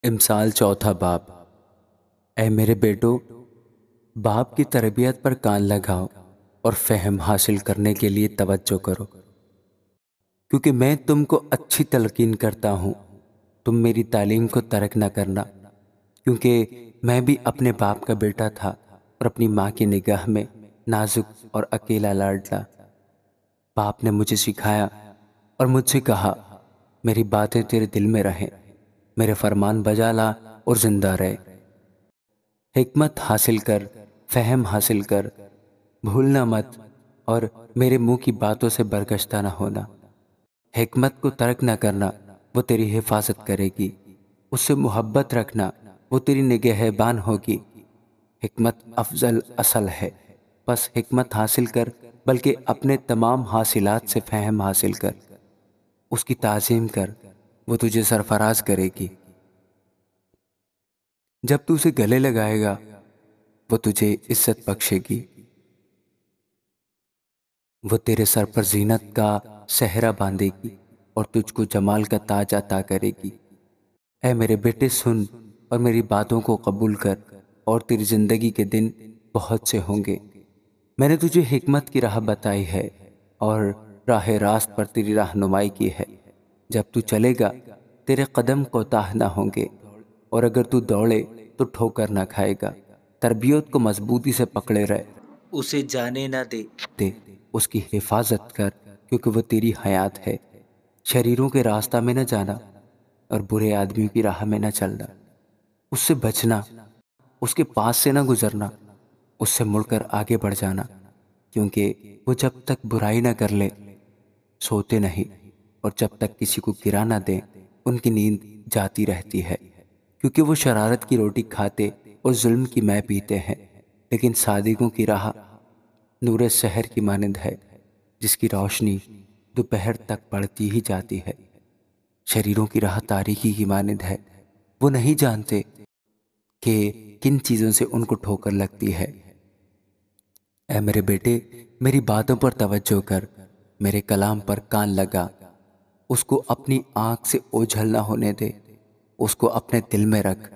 امثال چوتھا باب۔ اے میرے بیٹو، باپ کی تربیت پر کان لگاؤ اور فہم حاصل کرنے کے لیے توجہ کرو، کیونکہ میں تم کو اچھی تلقین کرتا ہوں۔ تم میری تعلیم کو ترک نہ کرنا، کیونکہ میں بھی اپنے باپ کا بیٹا تھا اور اپنی ماں کی نگاہ میں نازک اور اکیلا لاڈلا۔ باپ نے مجھے سکھایا اور مجھ سے کہا، میری باتیں تیرے دل میں رہیں، میرے فرمان بجا لا اور زندہ رہے۔ حکمت حاصل کر، فہم حاصل کر، بھولنا مت اور میرے منہ کی باتوں سے برگشتہ نہ ہونا۔ حکمت کو ترک نہ کرنا، وہ تیری حفاظت کرے گی۔ اس سے محبت رکھنا، وہ تیری نگہبان ہوگی۔ حکمت افضل اصل ہے، بس حکمت حاصل کر، بلکہ اپنے تمام حاصلات سے فہم حاصل کر۔ اس کی تعظیم کر، وہ تجھے سرفراز کرے گی۔ جب تو اسے گلے لگائے گا، وہ تجھے عزت بخشے گی۔ وہ تیرے سر پر زینت کا صحرا باندھے گی اور تجھ کو جمال کا تاج عطا کرے گی۔ اے میرے بیٹے، سن اور میری باتوں کو قبول کر، اور تیری زندگی کے دن بہت سے ہوں گے۔ میں نے تجھے حکمت کی راہ بتائی ہے اور راہ راست پر تیری رہنمائی کی ہے۔ جب تو چلے گا، تیرے قدم کوتاہ نہ ہوں گے، اور اگر تو دوڑے تو ٹھوکر نہ کھائے گا۔ تربیت کو مضبوطی سے پکڑے رہے، اسے جانے نہ دے، اس کی حفاظت کر، کیونکہ وہ تیری حیات ہے۔ شریروں کے راستہ میں نہ جانا اور برے آدمیوں کی راہ میں نہ چلنا۔ اس سے بچنا، اس کے پاس سے نہ گزرنا، اس سے مڑ کر آگے بڑھ جانا، کیونکہ وہ جب تک برائی نہ کر لے سوتے نہیں، اور جب تک کسی کو گرا نہ دیں ان کی نیند جاتی رہتی ہے، کیونکہ وہ شرارت کی روٹی کھاتے اور ظلم کی مے پیتے ہیں۔ لیکن صادقوں کی راہ نور سحر کی مانند ہے، جس کی روشنی دوپہر تک بڑھتی ہی جاتی ہے۔ شریروں کی راہ تاریکی کی مانند ہے، وہ نہیں جانتے کہ کن چیزوں سے ان کو ٹھوکر لگتی ہے۔ اے میرے بیٹے، میری باتوں پر توجہ کر، میرے کلام پر کان لگا، اس کو اپنی آنکھ سے اوجھل نہ ہونے دے، اس کو اپنے دل میں رکھ،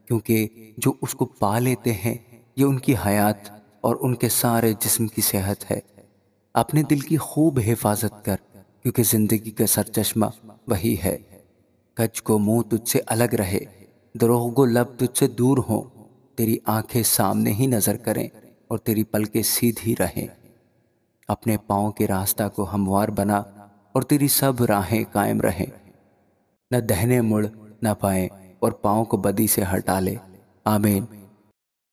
کیونکہ جو اس کو پا لیتے ہیں یہ ان کی حیات اور ان کے سارے جسم کی صحت ہے۔ اپنے دل کی خوب حفاظت کر، کیونکہ زندگی کا سرچشمہ وہی ہے۔ کج کو منہ تجھ سے الگ رہے، دروغ گو لب تجھ سے دور ہوں، تیری آنکھیں سامنے ہی نظر کریں اور تیری پلکیں سیدھی رہیں۔ اپنے پاؤں کے راستہ کو ہموار بنا اور تیری سب راہیں قائم رہیں۔ نہ دہنے مڑ نہ بائیں، اور پاؤں کو بدی سے ہٹا لے۔ آمین۔